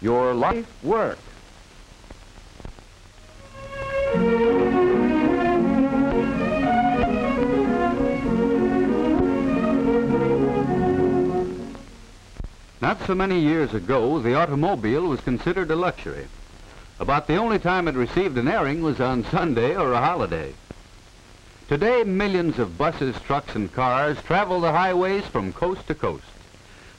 your life work. Not so many years ago, the automobile was considered a luxury. About the only time it received an airing was on Sunday or a holiday. Today, millions of buses, trucks, and cars travel the highways from coast to coast.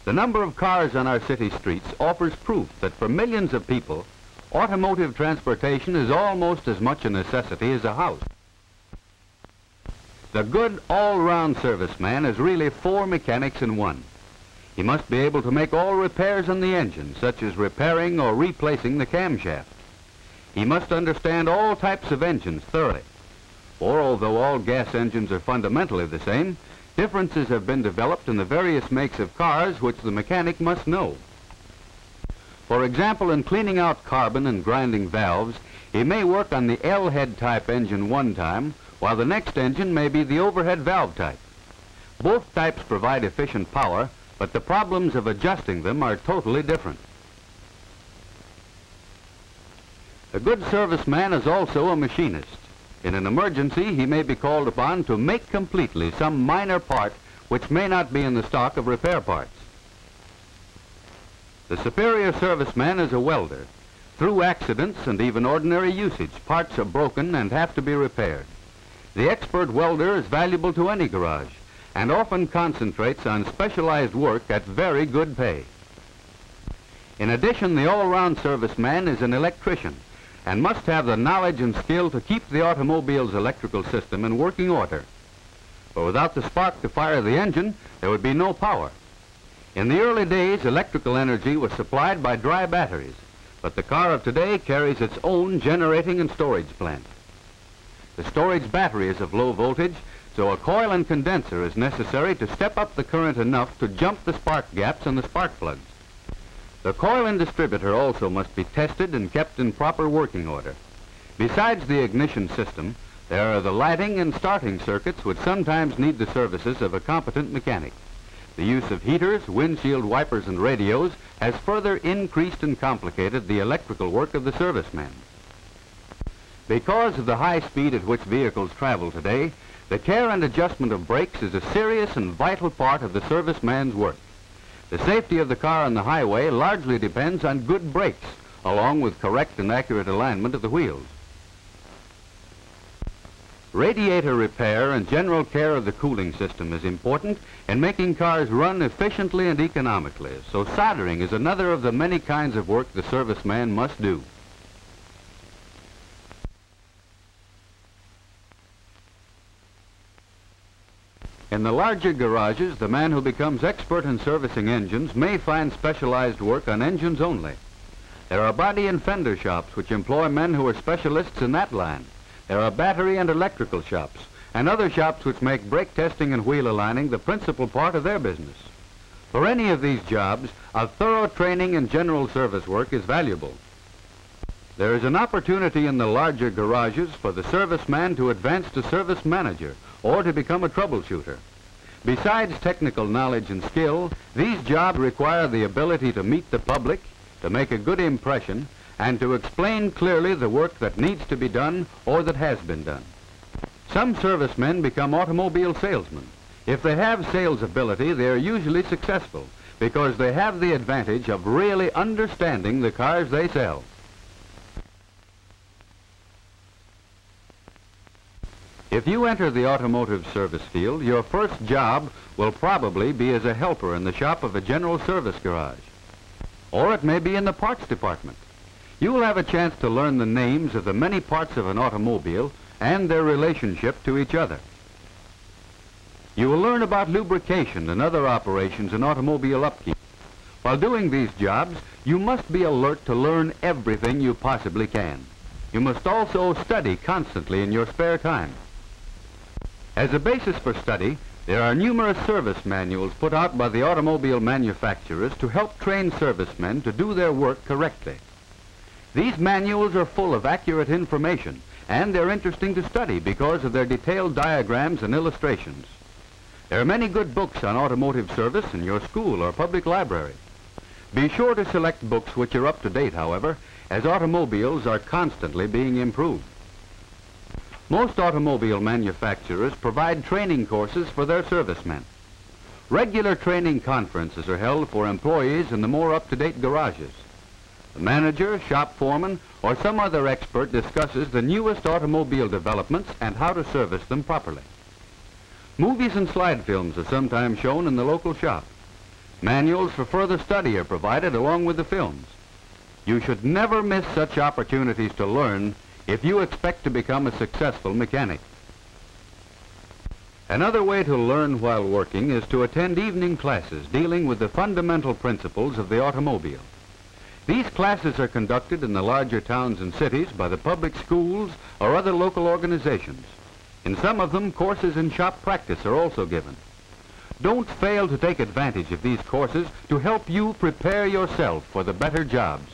The number of cars on our city streets offers proof that for millions of people, automotive transportation is almost as much a necessity as a house. The good all-round serviceman is really 4 mechanics in one. He must be able to make all repairs on the engine, such as repairing or replacing the camshaft. He must understand all types of engines thoroughly. For although all gas engines are fundamentally the same, differences have been developed in the various makes of cars which the mechanic must know. For example, in cleaning out carbon and grinding valves, he may work on the L-head type engine one time, while the next engine may be the overhead valve type. Both types provide efficient power, but the problems of adjusting them are totally different. A good serviceman is also a machinist. In an emergency, he may be called upon to make completely some minor part which may not be in the stock of repair parts. The superior serviceman is a welder. Through accidents and even ordinary usage, parts are broken and have to be repaired. The expert welder is valuable to any garage and often concentrates on specialized work at very good pay. In addition, the all-round serviceman is an electrician and must have the knowledge and skill to keep the automobile's electrical system in working order. For without the spark to fire the engine, there would be no power. In the early days, electrical energy was supplied by dry batteries, but the car of today carries its own generating and storage plant. The storage battery is of low voltage, so a coil and condenser is necessary to step up the current enough to jump the spark gaps in the spark plugs. The coil and distributor also must be tested and kept in proper working order. Besides the ignition system, there are the lighting and starting circuits which sometimes need the services of a competent mechanic. The use of heaters, windshield wipers, and radios has further increased and complicated the electrical work of the serviceman. Because of the high speed at which vehicles travel today, the care and adjustment of brakes is a serious and vital part of the serviceman's work. The safety of the car on the highway largely depends on good brakes, along with correct and accurate alignment of the wheels. Radiator repair and general care of the cooling system is important in making cars run efficiently and economically, so soldering is another of the many kinds of work the serviceman must do. In the larger garages, the man who becomes expert in servicing engines may find specialized work on engines only. There are body and fender shops which employ men who are specialists in that line. There are battery and electrical shops, and other shops which make brake testing and wheel aligning the principal part of their business. For any of these jobs, a thorough training in general service work is valuable. There is an opportunity in the larger garages for the serviceman to advance to service manager or to become a troubleshooter. Besides technical knowledge and skill, these jobs require the ability to meet the public, to make a good impression, and to explain clearly the work that needs to be done or that has been done. Some servicemen become automobile salesmen. If they have sales ability, they are usually successful because they have the advantage of really understanding the cars they sell. If you enter the automotive service field, your first job will probably be as a helper in the shop of a general service garage. Or it may be in the parts department. You will have a chance to learn the names of the many parts of an automobile and their relationship to each other. You will learn about lubrication and other operations in automobile upkeep. While doing these jobs, you must be alert to learn everything you possibly can. You must also study constantly in your spare time. As a basis for study, there are numerous service manuals put out by the automobile manufacturers to help train servicemen to do their work correctly. These manuals are full of accurate information, and they're interesting to study because of their detailed diagrams and illustrations. There are many good books on automotive service in your school or public library. Be sure to select books which are up to date, however, as automobiles are constantly being improved. Most automobile manufacturers provide training courses for their servicemen. Regular training conferences are held for employees in the more up-to-date garages. The manager, shop foreman, or some other expert discusses the newest automobile developments and how to service them properly. Movies and slide films are sometimes shown in the local shop. Manuals for further study are provided along with the films. You should never miss such opportunities to learn if you expect to become a successful mechanic. Another way to learn while working is to attend evening classes dealing with the fundamental principles of the automobile. These classes are conducted in the larger towns and cities by the public schools or other local organizations. In some of them, courses in shop practice are also given. Don't fail to take advantage of these courses to help you prepare yourself for the better jobs.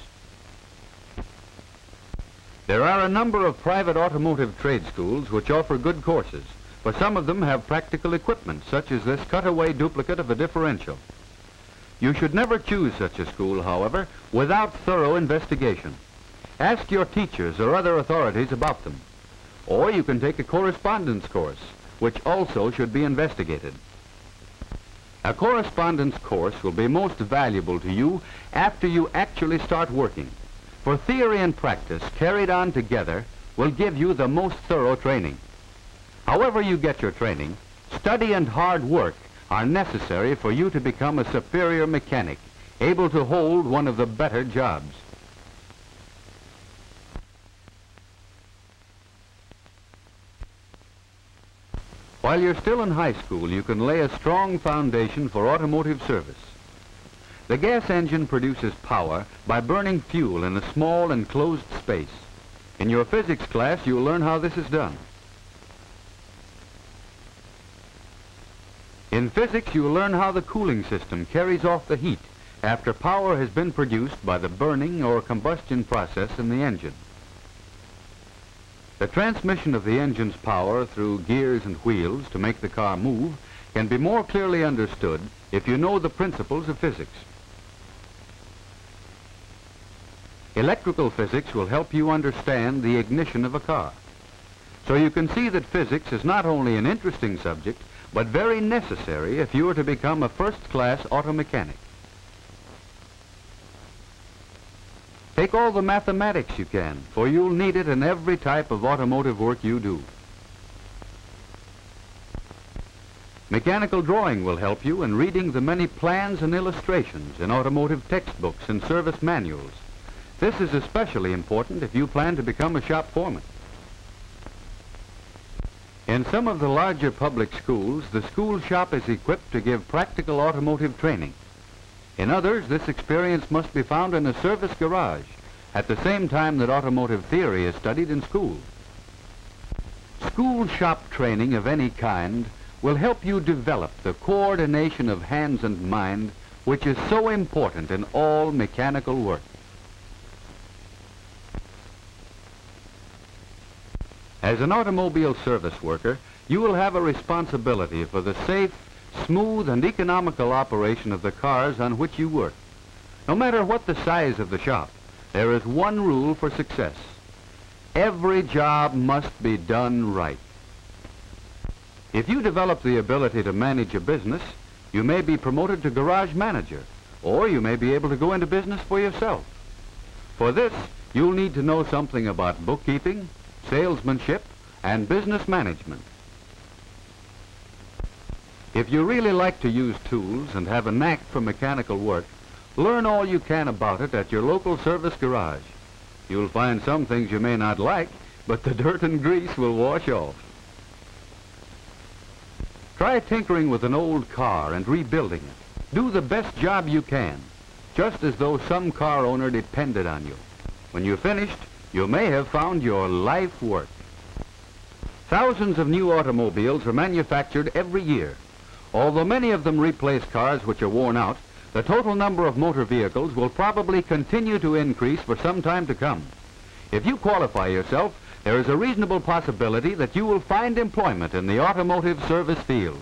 There are a number of private automotive trade schools which offer good courses, but some of them have practical equipment, such as this cutaway duplicate of a differential. You should never choose such a school, however, without thorough investigation. Ask your teachers or other authorities about them. Or you can take a correspondence course, which also should be investigated. A correspondence course will be most valuable to you after you actually start working, for theory and practice carried on together will give you the most thorough training. However you get your training, study and hard work are necessary for you to become a superior mechanic, able to hold one of the better jobs. While you're still in high school, you can lay a strong foundation for automotive service. The gas engine produces power by burning fuel in a small enclosed space. In your physics class, you'll learn how this is done. In physics, you'll learn how the cooling system carries off the heat after power has been produced by the burning or combustion process in the engine. The transmission of the engine's power through gears and wheels to make the car move can be more clearly understood if you know the principles of physics. Electrical physics will help you understand the ignition of a car. So you can see that physics is not only an interesting subject, but very necessary if you are to become a first-class auto mechanic. Take all the mathematics you can, for you'll need it in every type of automotive work you do. Mechanical drawing will help you in reading the many plans and illustrations in automotive textbooks and service manuals. This is especially important if you plan to become a shop foreman. In some of the larger public schools, the school shop is equipped to give practical automotive training. In others, this experience must be found in a service garage at the same time that automotive theory is studied in school. School shop training of any kind will help you develop the coordination of hands and mind, which is so important in all mechanical work. As an automobile service worker, you will have a responsibility for the safe, smooth, and economical operation of the cars on which you work. No matter what the size of the shop, there is one rule for success. Every job must be done right. If you develop the ability to manage a business, you may be promoted to garage manager, or you may be able to go into business for yourself. For this, you'll need to know something about bookkeeping, salesmanship, and business management. If you really like to use tools and have a knack for mechanical work, learn all you can about it at your local service garage. You'll find some things you may not like, but the dirt and grease will wash off. Try tinkering with an old car and rebuilding it. Do the best job you can, just as though some car owner depended on you. When you're finished, you may have found your life work. Thousands of new automobiles are manufactured every year. Although many of them replace cars which are worn out, the total number of motor vehicles will probably continue to increase for some time to come. If you qualify yourself, there is a reasonable possibility that you will find employment in the automotive service field.